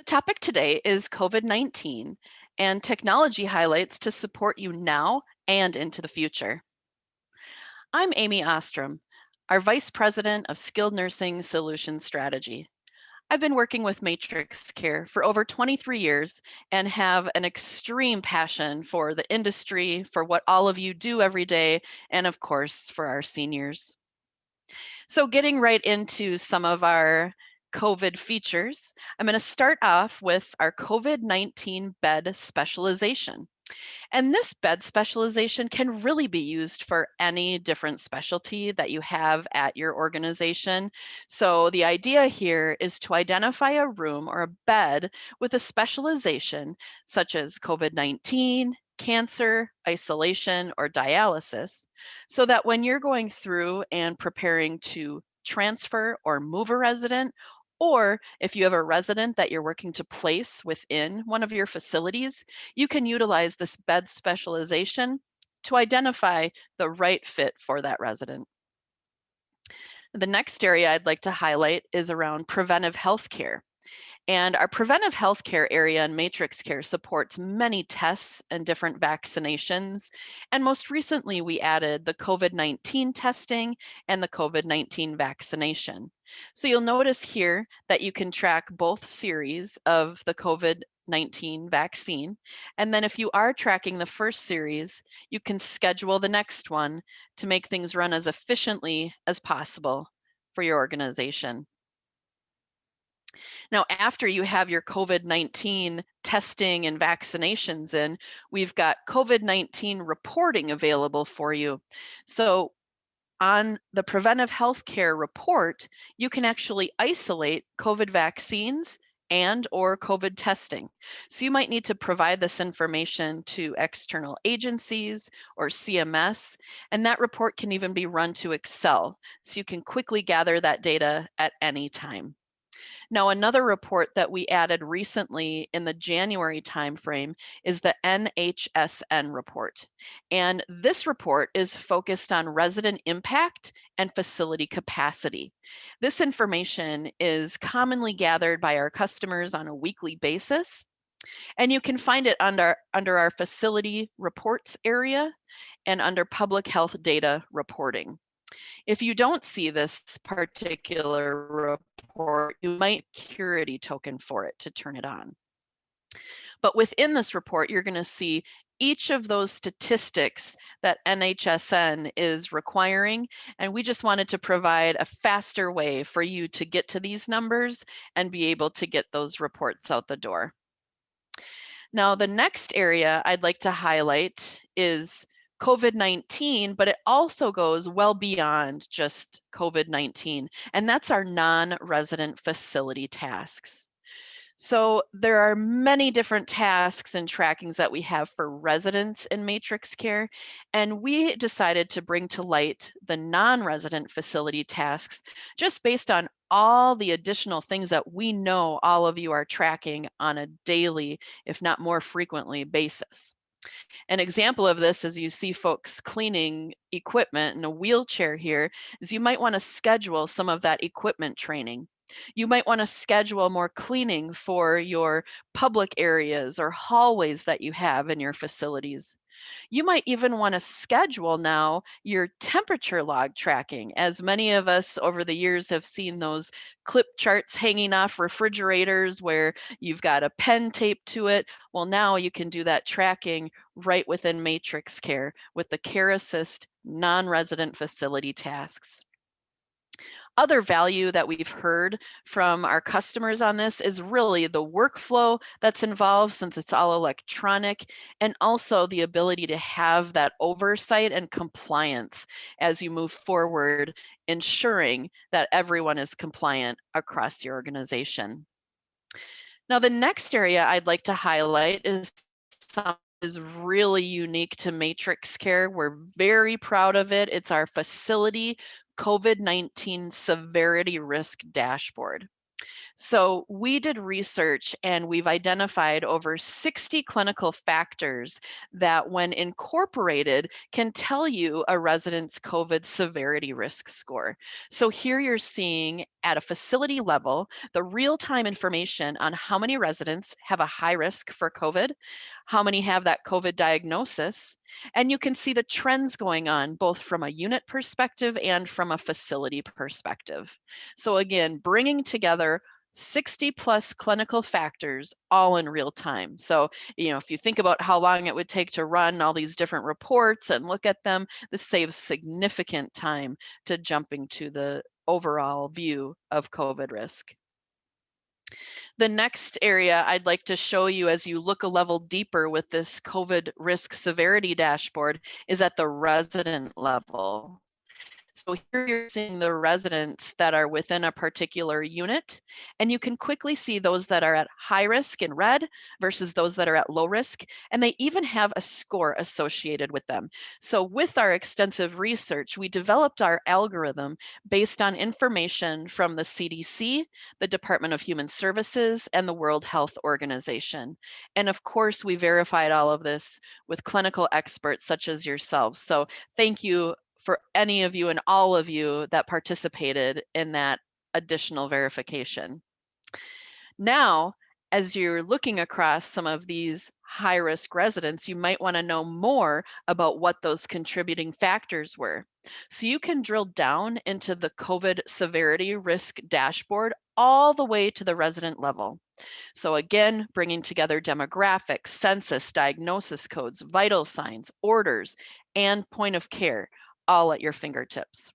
topic today is COVID-19 and technology highlights to support you now and into the future. I'm Amy Osterm, our Vice President of Skilled Nursing Solutions Strategy. I've been working with Matrix Care for over 23 years and have an extreme passion for the industry, for what all of you do every day, and of course, for our seniors. So getting right into some of our COVID features, I'm going to start off with our COVID-19 bed specialization. And this bed specialization can really be used for any different specialty that you have at your organization. So the idea here is to identify a room or a bed with a specialization such as COVID-19, cancer, isolation, or dialysis, so that when you're going through and preparing to transfer or move a resident, or if you have a resident that you're working to place within one of your facilities, you can utilize this bed specialization to identify the right fit for that resident. The next area I'd like to highlight is around preventive healthcare. And our preventive healthcare area in Matrix Care supports many tests and different vaccinations. And most recently, we added the COVID-19 testing and the COVID-19 vaccination. So you'll notice here that you can track both series of the COVID-19 vaccine. And then if you are tracking the first series, you can schedule the next one to make things run as efficiently as possible for your organization. Now, after you have your COVID-19 testing and vaccinations in, we've got COVID-19 reporting available for you. So on the preventive healthcare report, you can actually isolate COVID vaccines and or COVID testing. So you might need to provide this information to external agencies or CMS, and that report can even be run to Excel. So you can quickly gather that data at any time. Now, another report that we added recently in the January timeframe is the NHSN report. And this report is focused on resident impact and facility capacity. This information is commonly gathered by our customers on a weekly basis, and you can find it under our facility reports area and under public health data reporting. If you don't see this particular report, you might security token for it to turn it on. But within this report, you're going to see each of those statistics that NHSN is requiring, and we just wanted to provide a faster way for you to get to these numbers and be able to get those reports out the door. Now, the next area I'd like to highlight is COVID-19, but it also goes well beyond just COVID-19, and that's our non-resident facility tasks. So there are many different tasks and trackings that we have for residents in Matrix Care, and we decided to bring to light the non-resident facility tasks just based on all the additional things that we know all of you are tracking on a daily, if not more frequently, basis. An example of this, as you see folks cleaning equipment in a wheelchair here, is you might want to schedule some of that equipment training. You might want to schedule more cleaning for your public areas or hallways that you have in your facilities. You might even want to schedule now your temperature log tracking, as many of us over the years have seen those clip charts hanging off refrigerators where you've got a pen taped to it. Well, now you can do that tracking right within Matrix Care with the Care Assist non-resident facility tasks. Other value that we've heard from our customers on this is really the workflow that's involved, since it's all electronic, and also the ability to have that oversight and compliance as you move forward, ensuring that everyone is compliant across your organization. Now, the next area I'd like to highlight is something that is really unique to Matrix Care. We're very proud of it. It's our facility COVID-19 severity risk dashboard. So we did research and we've identified over 60 clinical factors that, when incorporated, can tell you a resident's COVID severity risk score. So here you're seeing at a facility level the real-time information on how many residents have a high risk for COVID, how many have that COVID diagnosis, and you can see the trends going on both from a unit perspective and from a facility perspective. So again, bringing together 60 plus clinical factors all in real time. So, if you think about how long it would take to run all these different reports and look at them, this saves significant time to jumping to the overall view of COVID risk. The next area I'd like to show you as you look a level deeper with this COVID risk severity dashboard is at the resident level. So here you're seeing the residents that are within a particular unit, and you can quickly see those that are at high risk in red versus those that are at low risk, and they even have a score associated with them. So with our extensive research, we developed our algorithm based on information from the CDC, the Department of Human Services, and the World Health Organization. And of course, we verified all of this with clinical experts such as yourselves. So thank you for any of you and all of you that participated in that additional verification. Now, as you're looking across some of these high-risk residents, you might want to know more about what those contributing factors were. So you can drill down into the COVID severity risk dashboard all the way to the resident level. So again, bringing together demographics, census, diagnosis codes, vital signs, orders, and point of care, all at your fingertips.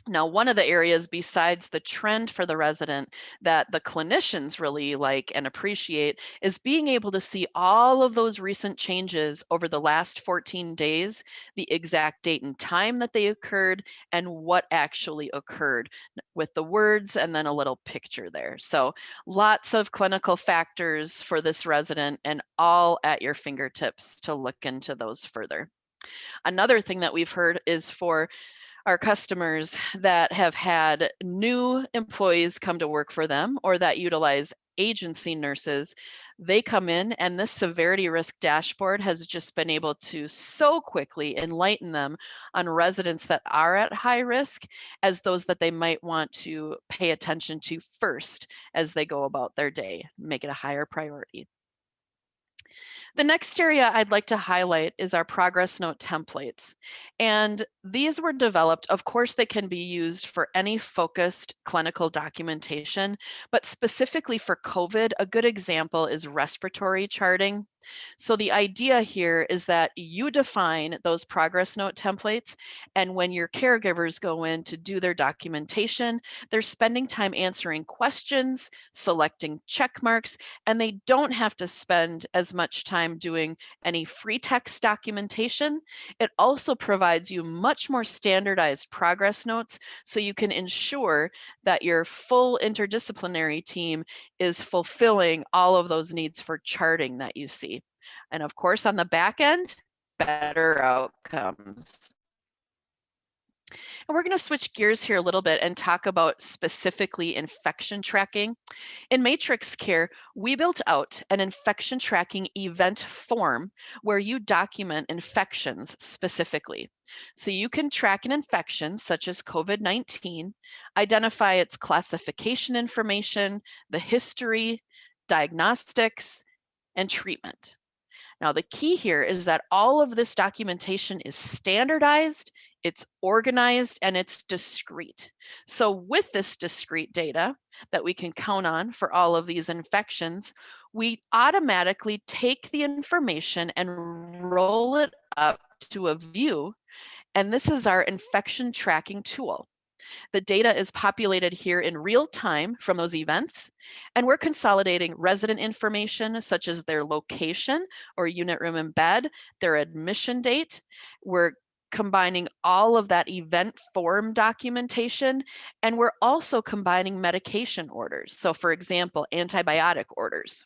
Now, one of the areas besides the trend for the resident that the clinicians really like and appreciate is being able to see all of those recent changes over the last 14 days, the exact date and time that they occurred, and what actually occurred with the words and then a little picture there. So lots of clinical factors for this resident and all at your fingertips to look into those further. Another thing that we've heard is for our customers that have had new employees come to work for them or that utilize agency nurses, they come in and this severity risk dashboard has just been able to so quickly enlighten them on residents that are at high risk as those that they might want to pay attention to first as they go about their day, make it a higher priority. The next area I'd like to highlight is our progress note templates. And these were developed, of course, they can be used for any focused clinical documentation, but specifically for COVID, a good example is respiratory charting. So the idea here is that you define those progress note templates, and when your caregivers go in to do their documentation, they're spending time answering questions, selecting check marks, and they don't have to spend as much time doing any free text documentation. It also provides you much more standardized progress notes so you can ensure that your full interdisciplinary team is fulfilling all of those needs for charting that you see. And of course, on the back end, better outcomes. And we're going to switch gears here a little bit and talk about specifically infection tracking. In Matrix Care, we built out an infection tracking event form where you document infections specifically. So you can track an infection such as COVID-19, identify its classification information, the history, diagnostics, and treatment. Now, the key here is that all of this documentation is standardized, it's organized, and it's discrete. So with this discrete data that we can count on for all of these infections, we automatically take the information and roll it up to a view, and this is our infection tracking tool. The data is populated here in real time from those events, and we're consolidating resident information such as their location or unit room and bed, their admission date. We're combining all of that event form documentation, and we're also combining medication orders. So for example, antibiotic orders.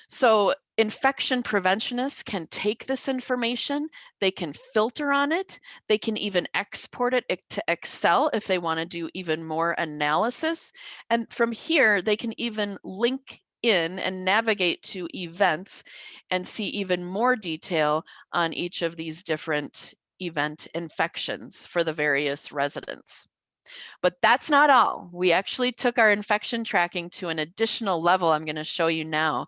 So infection preventionists can take this information, they can filter on it, they can even export it to Excel if they want to do even more analysis. And from here, they can even link in and navigate to events and see even more detail on each of these different event infections for the various residents. But that's not all. We actually took our infection tracking to an additional level I'm going to show you now.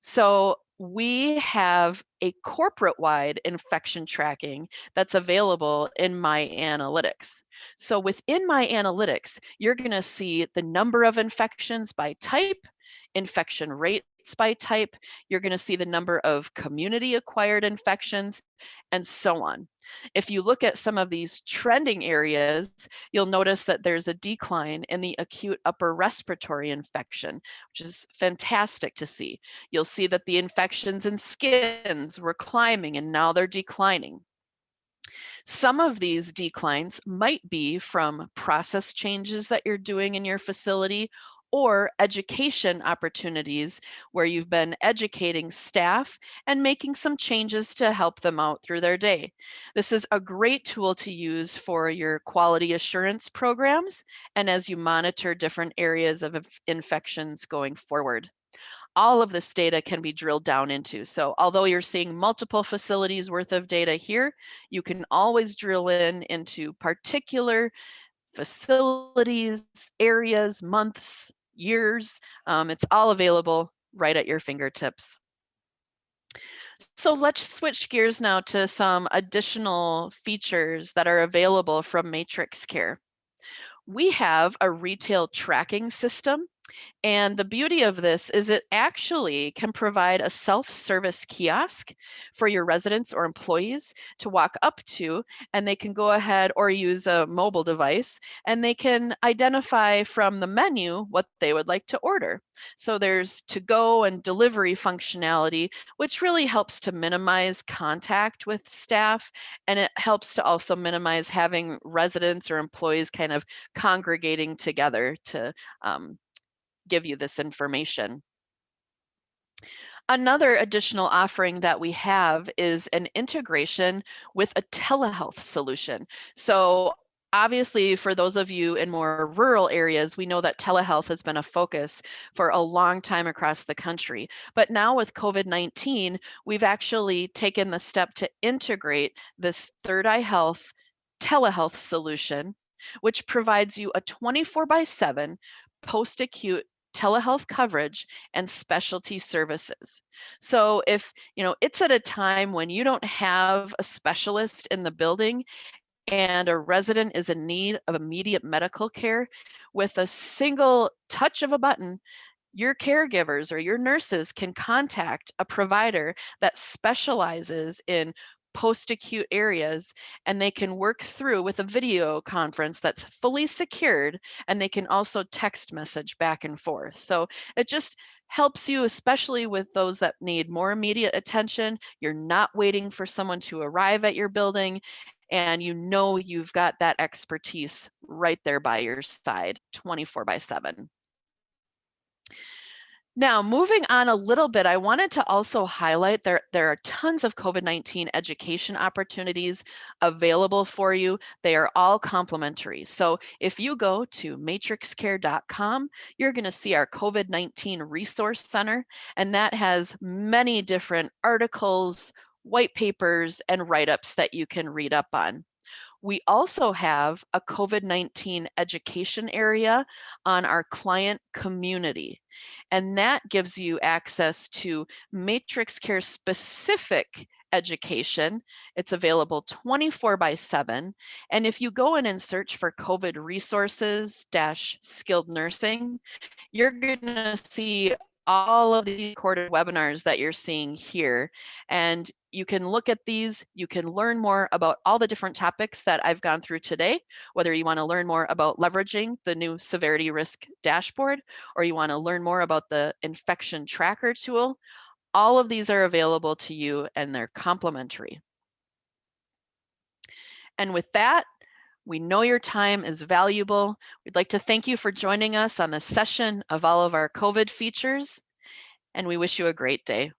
So we have a corporate-wide infection tracking that's available in MyAnalytics. So within MyAnalytics, you're going to see the number of infections by type, infection rates by type, you're going to see the number of community-acquired infections, and so on. If you look at some of these trending areas, you'll notice that there's a decline in the acute upper respiratory infection, which is fantastic to see. You'll see that the infections in skins were climbing and now they're declining. Some of these declines might be from process changes that you're doing in your facility or education opportunities where you've been educating staff and making some changes to help them out through their day. This is a great tool to use for your quality assurance programs and as you monitor different areas of infections going forward. All of this data can be drilled down into. So although you're seeing multiple facilities worth of data here, you can always drill into particular facilities, areas, months, years. It's all available right at your fingertips. So let's switch gears now to some additional features that are available from Matrix Care. We have a retail tracking system. And the beauty of this is it actually can provide a self-service kiosk for your residents or employees to walk up to, and they can go ahead or use a mobile device, and they can identify from the menu what they would like to order. So there's to-go and delivery functionality, which really helps to minimize contact with staff, and it helps to also minimize having residents or employees kind of congregating together to give you this information. Another additional offering that we have is an integration with a telehealth solution. So obviously, for those of you in more rural areas, we know that telehealth has been a focus for a long time across the country. But now with COVID-19, we've actually taken the step to integrate this Third Eye Health telehealth solution, which provides you a 24/7 post-acute telehealth coverage and specialty services. So if it's at a time when you don't have a specialist in the building and a resident is in need of immediate medical care, with a single touch of a button, your caregivers or your nurses can contact a provider that specializes in post-acute areas, and they can work through with a video conference that's fully secured, and they can also text message back and forth. So it just helps you, especially with those that need more immediate attention. You're not waiting for someone to arrive at your building, and you've got that expertise right there by your side 24/7. Now, moving on a little bit, I wanted to also highlight there are tons of COVID-19 education opportunities available for you. They are all complimentary. So if you go to matrixcare.com, you're going to see our COVID-19 Resource Center, and that has many different articles, white papers, and write-ups that you can read up on. We also have a COVID-19 education area on our client community, and that gives you access to Matrix Care specific education. It's available 24/7. And if you go in and search for COVID resources skilled nursing, you're going to see all of the recorded webinars that you're seeing here. And you can look at these, you can learn more about all the different topics that I've gone through today, whether you want to learn more about leveraging the new severity risk dashboard, or you want to learn more about the infection tracker tool. All of these are available to you and they're complimentary. And with that, we know your time is valuable. We'd like to thank you for joining us on this session of all of our COVID features, and we wish you a great day.